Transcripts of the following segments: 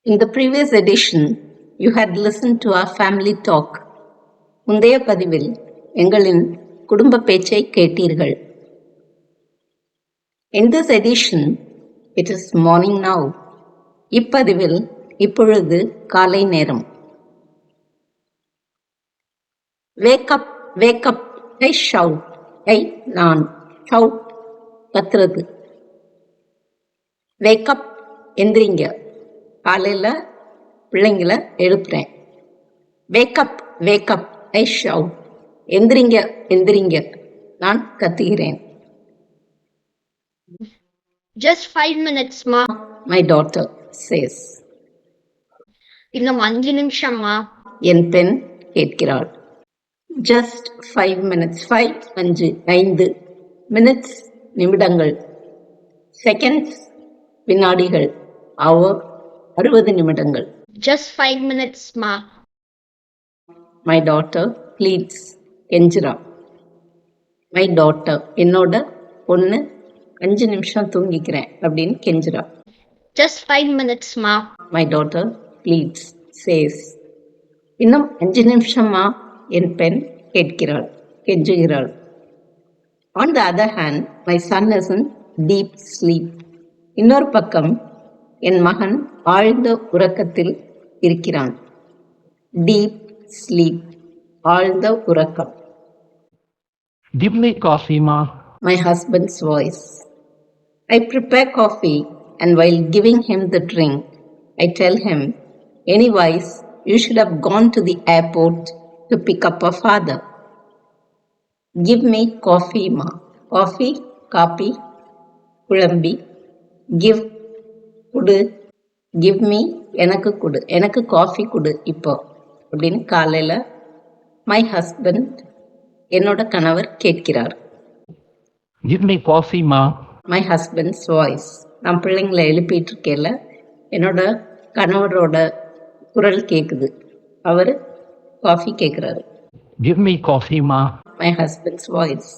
In the previous edition, you had listened to our family talk. முந்தைய பதிவில் எங்களின் குடும்ப பேச்சை கேட்டீர்கள். In this edition, it is morning now. இப்பதிவில் இப்பொழுது காலை நேரம். Wake up, wake up, I shout. நான் shout கத்துறது. Wake up, எந்திரிங்க. காலையில் பிள்ளைங்களை எழுப்புறேன். வேக்கப் வேக்கப் ஐ ஷவுட். எந்திரிங்க எந்திரிங்க நான் கத்துகிறேன். Just 5 minutes, ma. My daughter says. இன்னும் 5 நிமிஷம்மா. என் பெண் கேட்கிறாள். Just 5 minutes. 5 minutes நிமிடங்கள். Seconds வினாடிகள். Hour 60 நிமிடங்கள். Just 5 minutes, ma. My daughter pleads. Kanjira. My daughter என்னோட பொண்ணு 5 நிமிஷம் தூங்கிக்கிறேன் அப்படின்னு kanjira. Just 5 minutes, ma. My daughter pleads, says. இன்னும் 5 நிமிஷமா என் பெண் கேட்கிறாள், கெஞ்சுகிறாள். On the other hand, my son is in deep sleep. இன்னொரு பக்கம் என் மகன் ஆழ்ந்த உறக்கத்தில் இருக்கிறான். டீப் ஸ்லீப், ஆழ்ந்த உறக்கம். Give me coffee, ma. My husband's voice. I prepare coffee, and while giving him the drink, I tell him, anyways, you should have gone to the airport to pick up our father. Give me coffee, ma. Coffee, coffee, குழம்பி. Give, குடு. Give me, எனக்கு குடு. எனக்கு coffee குடு இப்போ அப்படின்னு காலையில் my husband என்னோட கணவர் கேட்கிறார். Give me coffee, ma. My husband's voice. நான் பிள்ளைங்களை எழுப்பிட்டு இருக்கேல என்னோட கணவரோட குரல் கேட்குது. அவர் காஃபி கேட்குறாரு. Give me coffee, ma. My husband's voice.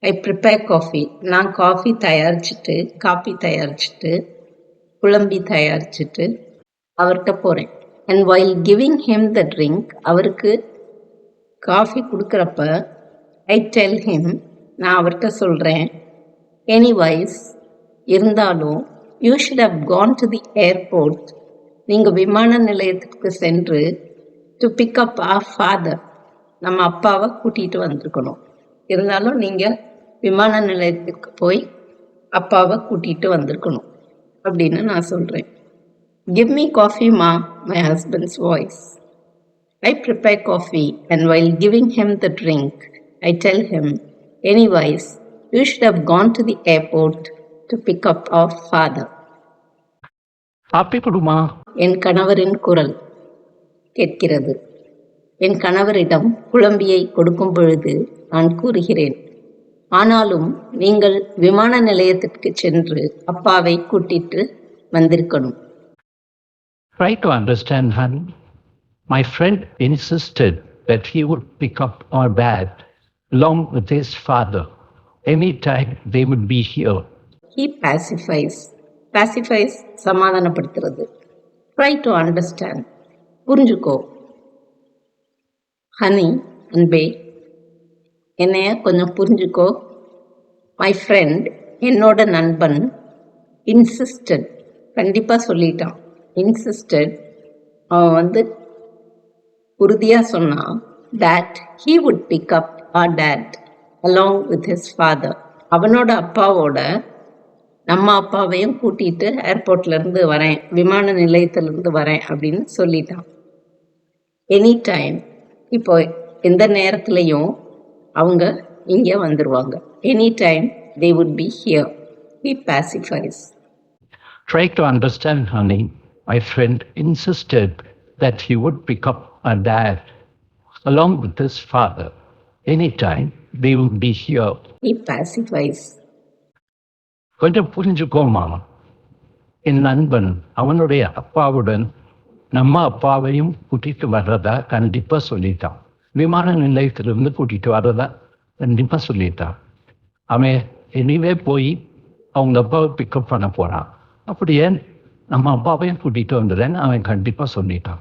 I prepare coffee. நான் காஃபி தயாரிச்சுட்டு, காஃபி தயாரிச்சுட்டு, குழம்பி தயாரிச்சுட்டு அவர்கிட்ட போகிறேன். And while giving him the drink, அவருக்கு காஃபி கொடுக்குறப்ப ஐ டெல் ஹிம், நான் அவர்கிட்ட சொல்கிறேன், எனிவைஸ் இருந்தாலும் you should have gone to the airport, நீங்கள் விமான நிலையத்துக்கு சென்று டு பிக்கப் ஆர் ஃபாதர், நம்ம அப்பாவை கூட்டிகிட்டு வந்திருக்கணும். இருந்தாலும் நீங்கள் விமான நிலையத்துக்கு போய் அப்பாவை கூட்டிகிட்டு வந்திருக்கணும் அப்படின்னு நான் சொல்கிறேன். கிவ் மீ காஃபி, மா. My husband's voice. I prepare coffee, and while giving him the drink, I tell him, anyways, you should have gone to the airport to pick up our father. Coffee கொடுமா. என் கணவரின் குரல் கேட்கிறது. என் கணவரிடம் குழம்பியை கொடுக்கும் பொழுது நான் கூறுகிறேன், ஆனாலும் நீங்கள் விமான நிலையத்திற்கு சென்று அப்பாவை கூட்டிட்டு வந்திருக்கணும். Try to understand, honey. My friend insisted that he would pick up our dad along with his father. Anytime they would be here. He pacifies. Pacifies சமாதானப்படுத்துறது. Try to understand. புரிஞ்சுக்கோ. ஹனி, அன்பே, என்னைய கொஞ்சம் புரிஞ்சுக்கோ. மை ஃப்ரெண்ட், என்னோட நண்பன், insisted, கண்டிப்பாக சொல்லிட்டான். Insisted, அவன் உறுதியாக சொன்னான், that he would pick up our dad along with his father. அவனோட அப்பாவோட நம்ம அப்பாவையும் கூட்டிகிட்டு ஏர்போர்ட்லேருந்து வரேன், விமான நிலையத்திலேருந்து வரேன் அப்படின்னு சொல்லிட்டான். எனி டைம், இப்போ எந்த நேரத்துலையும் அவங்க இங்கே வந்துடுவாங்க. Any time they would be here. He pacifies. Try to understand, honey. My friend insisted that he would pick up our dad along with his father. Anytime they would be here. He pacifies. கொஞ்சம் புரிஞ்சுக்கோமா. என் நண்பன் அவனுடைய அப்பாவுடன் நம்ம அப்பாவையும் கூட்டிட்டு வர்றதா கண்டிப்பா சொல்லிட்டான். விமான நிலையத்திலிருந்து கூட்டிட்டு வர்றதா கண்டிப்பா சொல்லிட்டான். அவன் எனிவே போய் அவங்க அப்பாவை பிக்கப் பண்ண போறான். அப்படியே நம்ம அப்பாவையும் கூட்டிட்டு வந்துடுறேன்னு அவன் கண்டிப்பா சொல்லிட்டான்.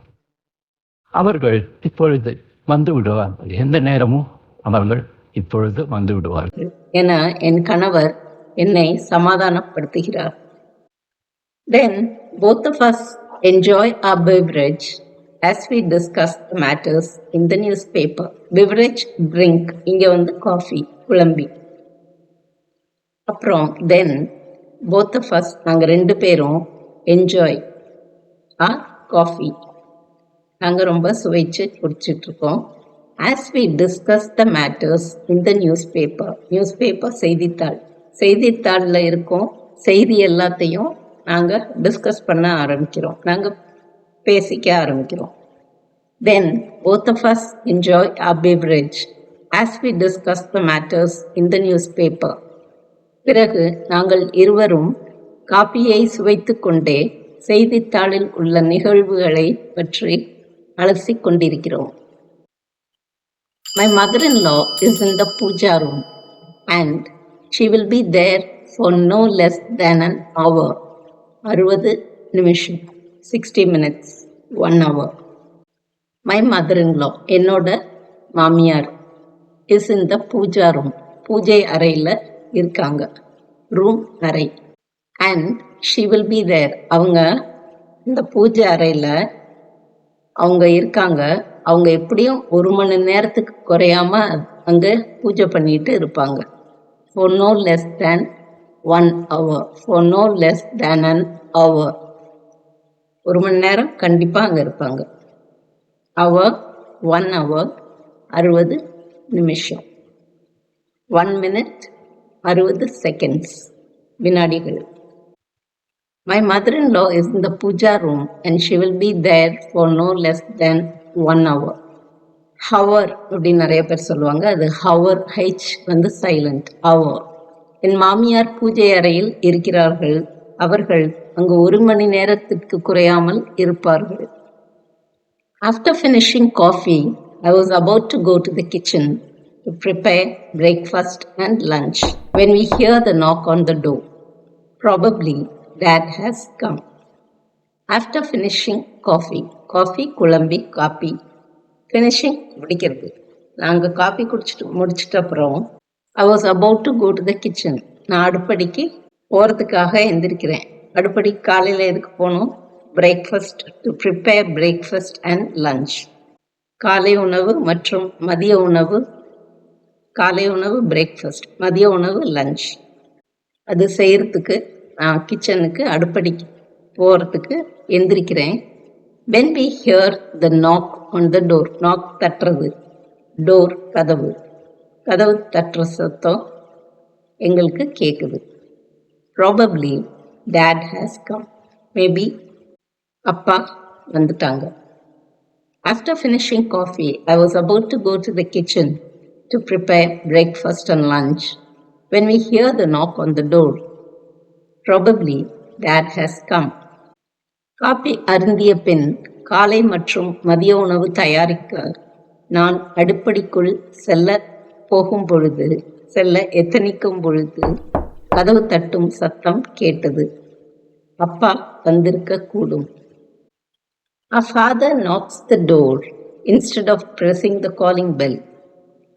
அவர்கள் இப்பொழுது வந்து விடுவார்கள், எந்த நேரமும் அவர்கள் இப்பொழுது வந்து விடுவார்கள் என என் கணவர் என்னை சமாதானப்படுத்துகிறார். Then both of us enjoy our beverage as we discuss the matters in the newspaper. Beverage drink இங்க வந்து காஃபி, குழம்பி. அப்புறம் then both of us நாங்க ரெண்டு பேரும் enjoy our coffee. நாங்க ரொம்ப சுவைச்சு குடிச்சிட்டு இருக்கோம். As we discuss the matters in the newspaper. Newspaper செய்தித்தாள். செய்தித்தாளில் இருக்கும் செய்தி எல்லாத்தையும் நாங்க டிஸ்கஸ் பண்ண ஆரம்பிக்கிறோம், நாங்க பேசிக்க ஆரம்பிக்கிறோம். Then both of us enjoy our beverage as we discuss the matters in the newspaper. பிறகு நாங்கள் இருவரும் காப்பியை சுவைத்துக் கொண்டே செய்தித்தாளில் உள்ள நிகழ்வுகளை பற்றி அலசிக் கொண்டிருக்கிறோம். My mother-in-law is in the puja room and she will be there for no less than an hour. 60 நிமிஷம், 60 minutes, 1 hour. My mother-in-law, என்னோட மாமியார், is in the puja room. பூஜை அறையில் இருக்காங்க, ரூம் அறை. And she will be there. அவங்க இந்த பூஜை அறையில் அவங்க இருக்காங்க. அவங்க எப்படியும் 1 மணி நேரத்துக்கு குறையாம அங்கே பூஜை பண்ணிட்டு இருப்பாங்க. For no less than 1 hour. For no less than an hour. 1 மணி நேரம் கண்டிப்பா அங்க இருப்பாங்க. Hour, 1 hour, 60 நிமிஷம். 1 minute, 60 seconds, வினாடிகள். My mother-in-law is in the puja room and she will be there for no less than 1 hour. Hour அப்படின்னு நிறைய பேர் சொல்லுவாங்க, அது hour, H வந்து சைலண்ட், hour. என் மாமியார் பூஜை அறையில் இருக்கிறார்கள், அவர்கள் அங்கு 1 மணி நேரத்திற்கு குறையாமல் இருப்பார்கள். After finishing coffee, I was about to go to the kitchen to prepare breakfast and lunch when we hear the knock on the door. Probably Dad has come. After finishing coffee, குழம்பி, copy, finishing குடிக்கிறது. நாங்கள் copy குடிச்சிட்டு முடிச்சிட்ட அப்புறம் I was about to go to the kitchen. நான் அடுப்படிக்கு போகிறதுக்காக எந்திரிக்கிறேன். அடுப்படி காலையில் எதுக்கு போகணும்? Breakfast, to prepare breakfast and lunch. காலை உணவு மற்றும் மதிய உணவு. காலை உணவு பிரேக்ஃபாஸ்ட், மதிய உணவு லஞ்ச். அது செய்கிறதுக்கு நான் கிச்சனுக்கு அடுப்படிக்கு போகிறதுக்கு எந்திரிக்கிறேன். When we hear the knock on the door. knock தட்டுறது, டோர் கதவு, கதவு தட்டுற சத்தம் எங்களுக்கு கேட்குது. Probably Dad has come. Maybe அப்பா வந்துட்டாங்க. After finishing coffee, I was about to go to the kitchen to prepare breakfast and lunch when we hear the knock on the door. Probably Dad has come. காப்பி அருந்திய பின் காலை மற்றும் மதிய உணவு தயாரிக்க நான் அடுப்படிக்குள் செல்ல எத்தனிக்கும் பொழுது கதவு தட்டும் சத்தம் கேட்டது. அப்பா வந்திருக்க கூடும். Our father knocks the door instead of pressing the calling bell.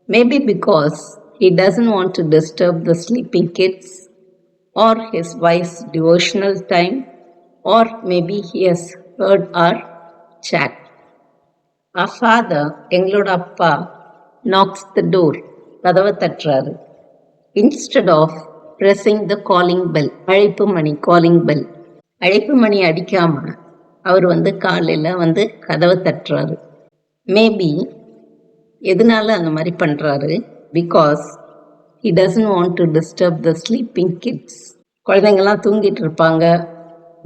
Maybe because he doesn't want to disturb the sleeping kids or his wife's devotional time, or maybe he has heard our chat. Our father, எங்களோட அப்பா, knocks the door, கதவை தட்டுறாரு. Instead of pressing the calling bell, அழைப்பு மணி, calling bell, அழைப்பு மணி அடிக்காம அவர் காலையில் கதவை தட்டுறாரு. Maybe எதனால அந்த மாதிரி பண்ணுறாரு? Because he doesn't want to disturb the sleeping kids. குழந்தைங்கள்லாம் தூங்கிட்டு இருப்பாங்க,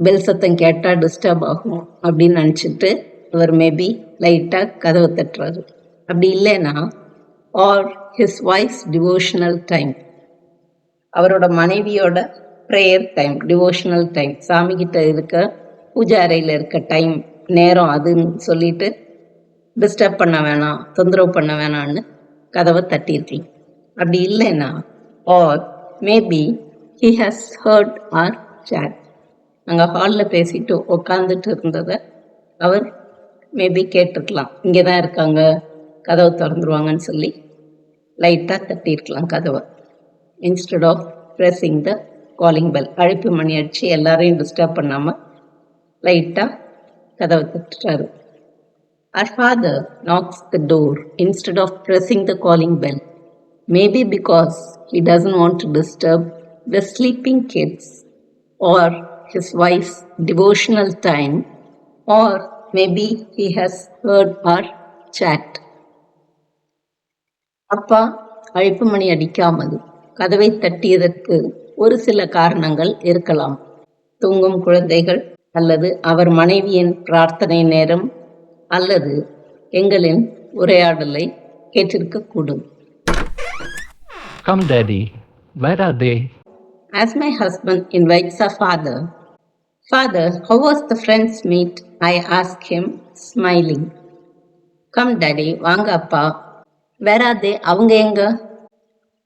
பெல் சத்தம் கேட்டால் டிஸ்டர்ப் ஆகும் அப்படின்னு நினச்சிட்டு அவர் மேபி லைட்டாக கதவை தட்டுறாரு. அப்படி இல்லைன்னா or his wife's devotional time, அவரோட மனைவியோட ப்ரேயர் டைம், டிவோஷனல் டைம், சாமிகிட்ட இருக்க பூஜை அறையில் இருக்க டைம், நேரம், அதுன்னு சொல்லிட்டு டிஸ்டர்ப் பண்ண வேணாம், தொந்தரவு பண்ண வேணான்னு கதவை தட்டியிருக்கலாம். அப்படி இல்லைன்னா or maybe he has heard our chat, நாங்கள் ஹாலில் பேசிட்டு உட்காந்துட்டு இருந்ததை அவர் மேபி கேட்டிருக்கலாம். இங்கே தான் இருக்காங்க, கதவை திறந்துருவாங்கன்னு சொல்லி லைட்டாக தட்டியிருக்கலாம் கதவை. Instead of pressing the calling bell, அழைப்பு மணி அடித்து எல்லாரையும் டிஸ்டர்ப் பண்ணாமல் லைட்டாக கதவை தட்டுறாரு. Our father knocks the door instead of pressing the calling bell. Maybe because he doesn't want to disturb the sleeping kids or his wife's devotional time, or maybe he has heard our chat. அப்பா அழைப்பு மணி அடிக்காமல் கதவை தட்டியதற்கு ஒரு சில காரணங்கள் இருக்கலாம். தூங்கும் குழந்தைகள், அல்லது அவர் மனைவியின் பிரார்த்தனை நேரம், அல்லது எங்களின் உரையாடலை கேட்டிருக்கக்கூடும். Come, Daddy. Where are they? As my husband invites our father, "Father, how was the friends meet?" I ask him, smiling. "Come, Daddy, வாங்க அப்பா." Where are they? அவங்க எங்க?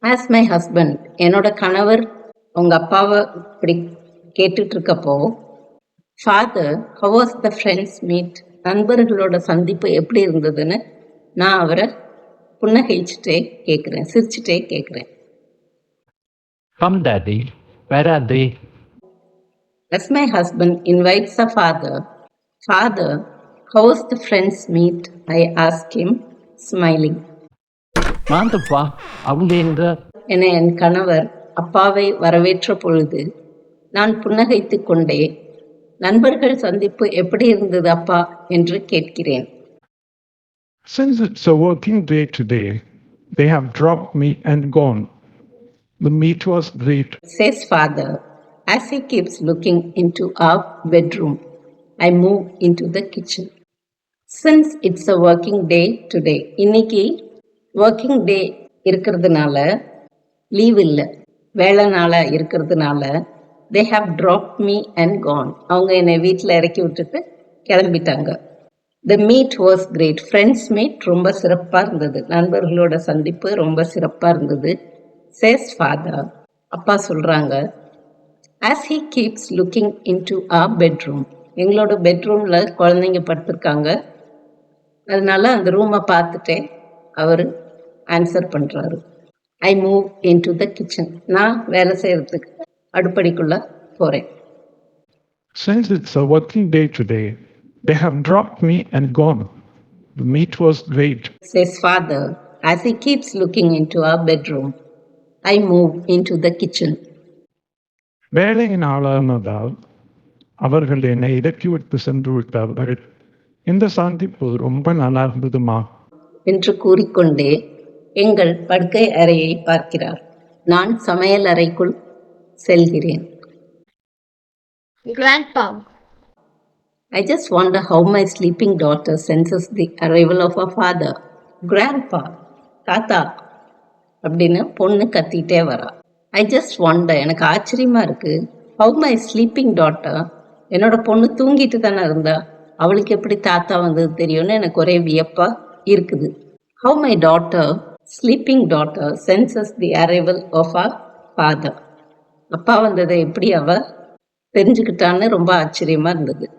As my husband, என்னோட கணவர் அவங்க அப்பாவை இப்படி கேட்டுட்டு இருக்கப்போ, "Father, how was the friends meet?" நண்பர்களோட சந்திப்பு எப்படி இருந்ததுன்னு நான் அவரை புன்னகைச்சிட்டே கேட்குறேன், சிரிச்சுட்டே கேட்குறேன். Come, Daddy. Where are they? As my husband invites a father, "Father, how was the friends meet?" I ask him, smiling. மாந்தப்பா, அவங்க எங்க? என என் கணவர் அப்பாவை வரவேற்ற பொழுது நான் புன்னகைத்துக் கொண்டே, "நண்பர்கள் சந்திப்பு எப்படி இருந்தது அப்பா?" என்று கேட்கிறேன். Since it's a working day today, they have dropped me and gone. The meet was great. Says father as he keeps looking into our bedroom. I move into the kitchen. Since it's a working day today, இன்னைக்கு working day இருக்கிறதுனால, leave இல்லை, வேலை நாளாக இருக்கிறதுனால, they have dropped me and gone. அவங்க என்னை வீட்டில் இறக்கி விட்டுட்டு கிளம்பிட்டாங்க. The meet was great. Friends meet ரொம்ப சிறப்பாக இருந்தது. நண்பர்களோட சந்திப்பு ரொம்ப சிறப்பாக இருந்தது. Says father. அப்பா சொல்கிறாங்க. As he keeps looking into our bedroom. எங்களோட பெட்ரூமில் குழந்தைங்க படுத்திருக்காங்க. அதனால அந்த ரூமை பார்த்துட்டே அவர் ஆன்சர் பண்ணுறாரு. I move into the kitchen. நான் வேலை செய்கிறதுக்கு அடுப்படிக்குள்ளே போகிறேன். Since it's a working day today, they have dropped me and gone. The meet was great. Says father as he keeps looking into our bedroom. I move into the kitchen. வேலையின் ஆளானதால் அவர்கள் என்னை இறக்கி விட்டு சென்று விட்டார்கள். இந்த சந்திப்பு ரொம்ப நல்லா இருந்ததுமா என்று கூறிக்கொண்டே எங்கள் படுக்கை அறையை பார்க்கிறார். நான் சமையல் அறைக்குள் செல்கிறேன். Grandpa, I just wonder how my sleeping daughter senses the arrival of her father. Grandpa, தாத்தா அப்படின்னு பொண்ணு கத்திட்டே வரா. I just wonder, எனக்கு ஆச்சரியமா இருக்கு, how my sleeping daughter, என்னோட பொண்ணு தூங்கிட்டு தானே இருந்தா, அவளுக்கு எப்படி தாத்தா வந்தது தெரியும்னு எனக்கு ஒரே வியப்பா இருக்குது. How my daughter, sleeping daughter, senses the arrival of her father. அப்பா வந்ததை எப்படி அவ தெரிஞ்சுக்கிட்டான்னு ரொம்ப ஆச்சரியமா இருந்தது.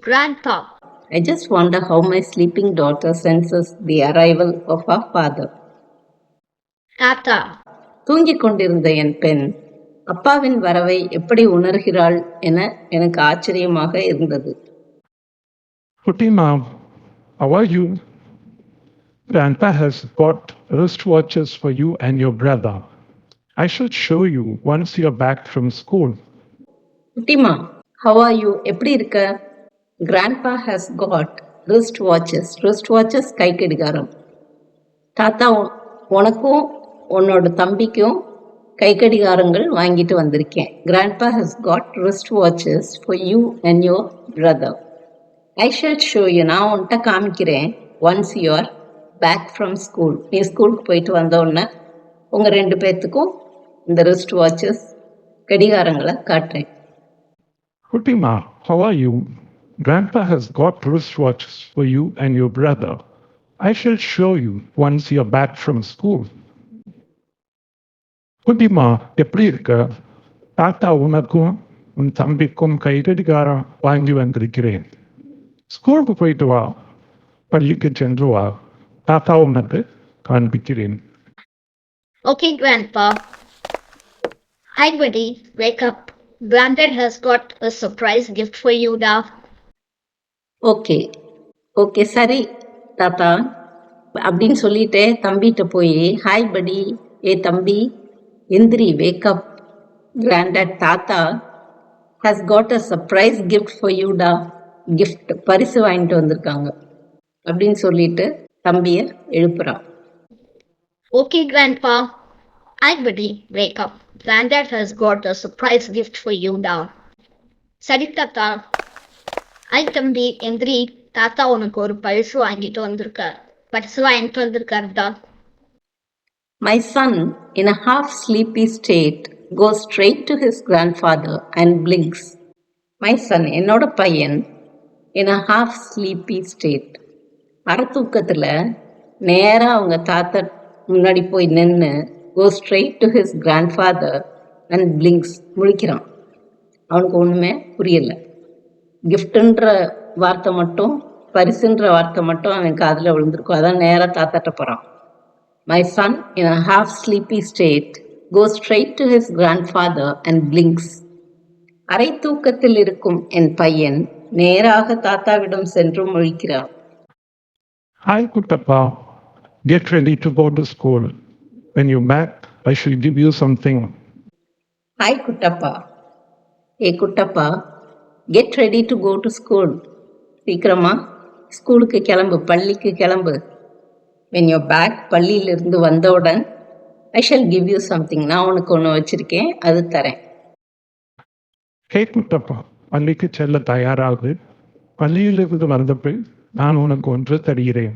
Grandpa, I just wonder how my sleeping daughter senses the arrival of her father. Tata, தூங்கிக் கொண்டிருந்த என் பெண் அப்பாவின் வரவை எப்படி உணர்கிறாள் என எனக்கு ஆச்சரியமாக இருந்தது. Kutima, how are you? Grandpa has got wristwatches for you and your brother. I should show you once you're back from school. குட்டிமா, how are you? எப்படி இருக்க? Grandpa has got wrist watches. Wrist watches கை கடிகாரம். தாத்தா உனக்கும் உன்னோட தம்பிக்கும் கை கடிகாரங்கள் வாங்கிட்டு வந்திருக்கேன். Grandpa has got wrist watches for you and your brother. I shall show you. நான் உன்கிட்ட காமிக்கிறேன். Once you are back from school. நீ ஸ்கூலுக்கு போயிட்டு வந்த உடனே உங்கள் ரெண்டு பேர்த்துக்கும் இந்த ரிஸ்ட் வாட்சஸ் கடிகாரங்களை காட்டுறேன். Kutima, how are you? Grandpa has got wristwatches for you and your brother. I shall show you once you're back from school. Kutima, எப்படி இருக்க? தாத்தா உனக்கும் உன் தம்பிக்கும் கைகடிகாரம் வாங்கி வந்திருக்கிறேன். ஸ்கூலுக்கு போயிட்டு வா, பள்ளிக்கு சென்று வா, தாத்தா உனக்கு காண்பிக்கிறேன். Okay, Grandpa. Hi, buddy. Wake up. Granddad has got a surprise gift for you now. Okay okay சரி தாத்தா அப்படின்னு சொல்லிட்டு தம்பிகிட்ட போய் ஹாய் படி, ஏ தம்பி எந்திரி, வேக்கப், கிராண்டட் தாத்தா has got a surprise gift for யூடா, கிஃப்ட் பரிசு வாங்கிட்டு வந்திருக்காங்க அப்படின்னு சொல்லிட்டு தம்பியை எழுப்புறான். Okay, Grandpa. Hi, buddy. Wake up. Granddad has got a surprise gift for you now. சரி தாத்தா. Hi, தம்பி எந்திரி, தாத்தா உனக்கு ஒரு பரிசு வாங்கிட்டு வந்திருக்காருடா. My son, in a half sleepy state, goes straight to his grandfather and blinks. My son, என்னோட பையன், in a half sleepy state, அறத்தூக்கத்தில் நேராக அவங்க தாத்தா முன்னாடி போய் நின்று go straight to his grandfather and blinks, முழிக்கிறான். அவனுக்கு ஒன்றுமே புரியலை. கிஃப்ட்டுன்ற வார்த்தை மட்டும், பரிசுன்ற வார்த்தை மட்டும் அவன் காதில் விழுந்திருக்கும். அதான் நேராக தாத்தாட்ட போகிறான். My son, in a half sleepy state, goes straight to his grandfather and blinks. அரை தூக்கத்தில் இருக்கும் என் பையன் நேராக தாத்தாவிடம் சென்று முழிக்கிறான். Hi, Kuttappa. Get ready to go to school. When you're back, I shall give you something. Hi Kuttappa, ஏ Kuttappa, get ready to go to school. சீக்கிரமா ஸ்கூலுக்கு கிளம்பு, பள்ளிக்கு கிளம்பு. வென் யூ பேக், பள்ளியிலிருந்து வந்தவுடன் ஐ ஷல் கிவ் யூ சம்திங், நான் உனக்கு ஒன்று வச்சிருக்கேன், அது தரேன். ஹே குட்டப்பா, பள்ளிக்கு செல்ல தயாராகு. பள்ளியிலிருந்து வந்தபின் நான் உனக்கு ஒன்று தருகிறேன்.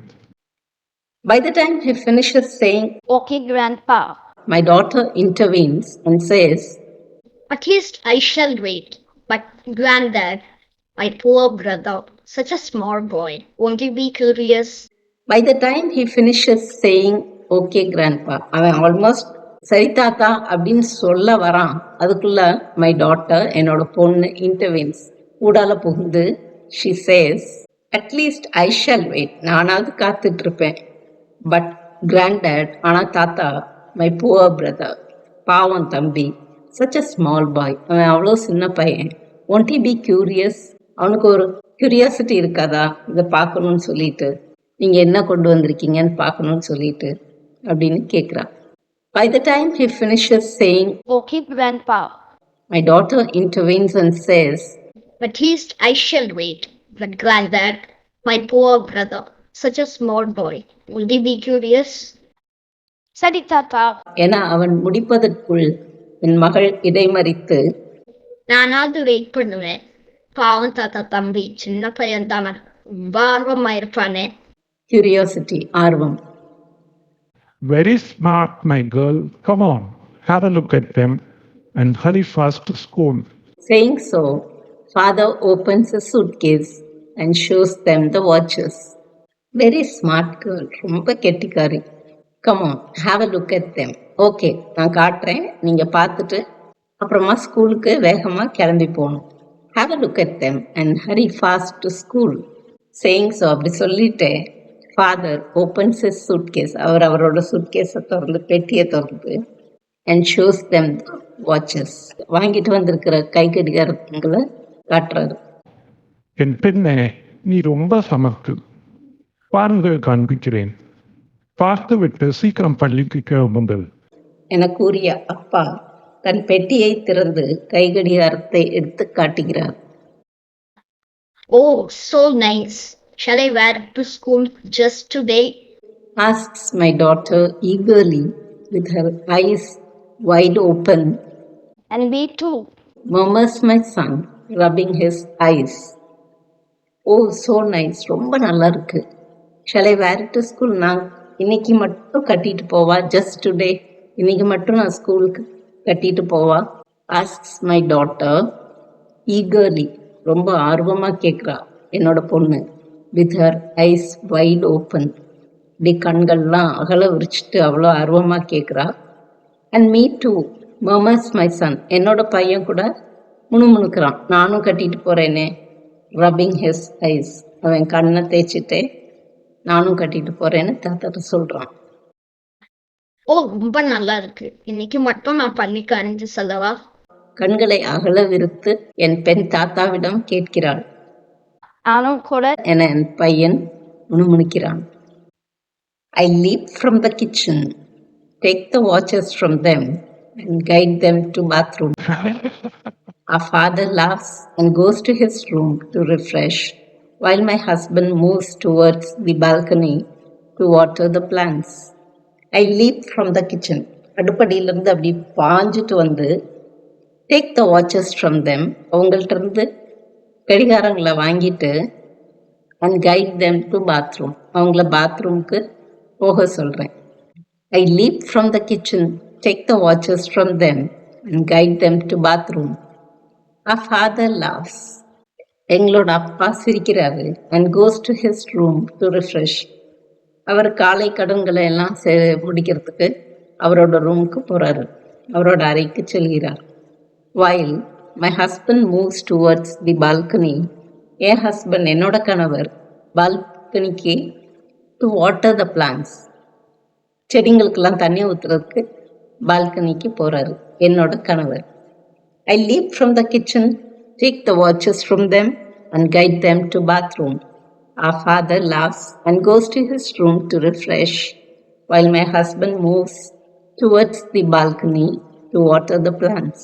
By the time he finishes saying, Okay, Grandpa. my daughter intervenes and says, At least I shall wait. But Granddad, my poor brother, such a small boy, won't you be curious? by the time he finishes saying, okay grandpa, அவன் almost சரி தாத்தா அப்படின்னு சொல்ல வரான். அதுக்குள்ள my daughter, என்னோட பொண்ணு, intervenes, ஊடால புகுந்து she says, at least I shall wait, நானாவது காத்துட்டு இருப்பேன். பட் கிராண்டட், ஆனால் தாத்தா, மை புவர் பிரதர், பாவம் தம்பி, சச் அ ஸ்மால் பாய், அவன் அவ்வளோ சின்ன பையன், ஒன்ட் ஹி பி கியூரியஸ், அவனுக்கு ஒரு கியூரியாசிட்டி இருக்காதா இதை பார்க்கணும்னு சொல்லிட்டு, நீங்கள் என்ன கொண்டு வந்திருக்கீங்கன்னு பார்க்கணும்னு சொல்லிட்டு அப்படின்னு கேட்குறான். By the time he finishes saying, Okay, Grandpa. my daughter intervenes and says, At least I shall wait. But Granddad, my poor brother, such a small boy, will he be curious? சரி தாத்தா. என அவன் முடிப்பதற்குள் என் மகள் இடைமறித்து, நானாவது wait பண்ணுவேன், பாவம் தாத்தா, தம்பி சின்ன பையன் தானே, ரொம்ப ஆர்வமா இருப்பானே. curiosity, ஆர்வம். Very smart, my girl. Come on, have a look at them and hurry fast to school. Saying so, father opens a suitcase and shows them the watches. Very smart girl, ரொம்ப கெட்டிக்காரி. Come on, have a look at them. Okay, நான் காட்டுறேன், நீங்கள் பார்த்துட்டு அப்புறமா ஸ்கூலுக்கு வேகமாக கிளம்பி போகணும். Have a look at them and hurry fast to school. Saying so, அப்படி சொல்லிட்டு ஃபாதர் ஓப்பன்ஸ் his suitcase, அவரோட சுட்கேஸை திறந்து, பெட்டியை திறந்து, and shows them the watches, வாங்கிட்டு வந்திருக்கிற கை கடிகாரங்களை காட்டுறாரு. என் பெண்ணே, நீ ரொம்ப சமத்து. பாருங்கள், காண்பிக்கிறேன். பார்த்து விட்டு சீக்கிரம் பள்ளிக்கு கிளம்புங்கள் என கூறிய அப்பா தன் பெட்டியை திறந்து கை கடிகாரத்தை எடுத்து காட்டுகிறார். Oh, so nice. Shall I wear it to school just today? Asks my daughter eagerly with her eyes wide open. And me too. Murmurs my son, rubbing his eyes. Oh, so nice. ரொம்ப நல்லா இருக்கு. Shall I wear it to school? நான் இன்னைக்கு மட்டும் கட்டிட்டு போவா? Just today. இன்னைக்கு மட்டும் நான் ஸ்கூலுக்கு கட்டிட்டு போவா? Asks my daughter eagerly. ரொம்ப ஆர்வமாக கேட்குறா என்னோட பொண்ணு. With her eyes wide open. இப்படி கண்கள்லாம் அகல விரிச்சிட்டு அவ்வளோ ஆர்வமாக கேட்குறா. And me too, murmurs my son. என்னோட பையன் கூட முணுமுணுக்கிறான். நானும் கட்டிட்டு போறேனே. Rubbing his eyes. அவன் கண்ணை தேய்ச்சிட்டே நானும் கட்டிட்டு போறேன்னு தாத்தாட்ட சொல்றான். ஓ, ரொம்ப நல்லா இருக்கு. இன்னைக்கு மட்டும் நான் பள்ளிக்கு அணிஞ்சு செல்லவா? கண்களை அகல விரித்து என் பெண் தாத்தாவிடம் கேட்கிறாள். நானும் கூட என என் பையன் முணுமுணுக்கிறான். I leap from the kitchen, take the watches from them and guide them to bathroom. Our father laughs and goes to his room to refresh, while my husband moves towards the balcony to water the plants. I leap from the kitchen. அடுப்படியிலிருந்து அப்படி பாஞ்சிட்டு வந்து take the watches from them, அவங்கள்ட்ட இருந்து கடிகாரங்களை வாங்கிட்டு and guide them to bathroom, அவங்கள பாத்ரூம்க்கு போக சொல்கிறேன். I leap from the kitchen, take the watches from them and guide them to bathroom. Our father laughs. எங்களோட அப்பா சிரிக்கிறாரு. And goes to his room to refresh. அவர் காலை கடன்களை எல்லாம் முடிக்கிறதுக்கு அவரோட ரூமுக்கு போகிறாரு, அவரோட அறைக்கு செல்கிறார். While my husband moves towards the balcony, N husband என்னோட கணவர் பால்கனிக்கு டு வாட்டர் த பிளான்ஸ், செடிங்களுக்கெல்லாம் தண்ணி ஊற்றுறதுக்கு பால்கனிக்கு போகிறாரு என்னோட கணவர். I leap from the kitchen, take the watches from them and guide them to bathroom. Our father laughs and goes to his room to refresh, while my husband moves towards the balcony to water the plants.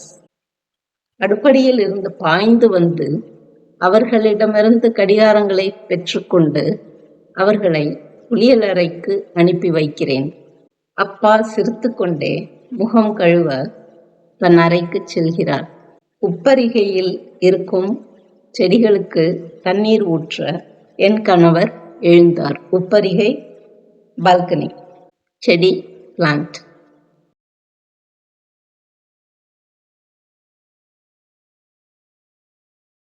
அடுப்படியில் இருந்து பாய்ந்து வந்து அவர்களிடமிருந்து கடிகாரங்களை பெற்றுக்கொண்டு அவர்களை குளியலறைக்கு அனுப்பி வைக்கிறேன். அப்பா சிரித்துக்கொண்டே முகம் கழுவ தன் அறைக்கு செல்கிறார். உப்பரிகையில் இருக்கும் செடிகளுக்கு தண்ணீர் ஊற்ற என் கணவர் எழுந்தார். உப்பரிகை பால்கனி, செடி பிளான்ட்.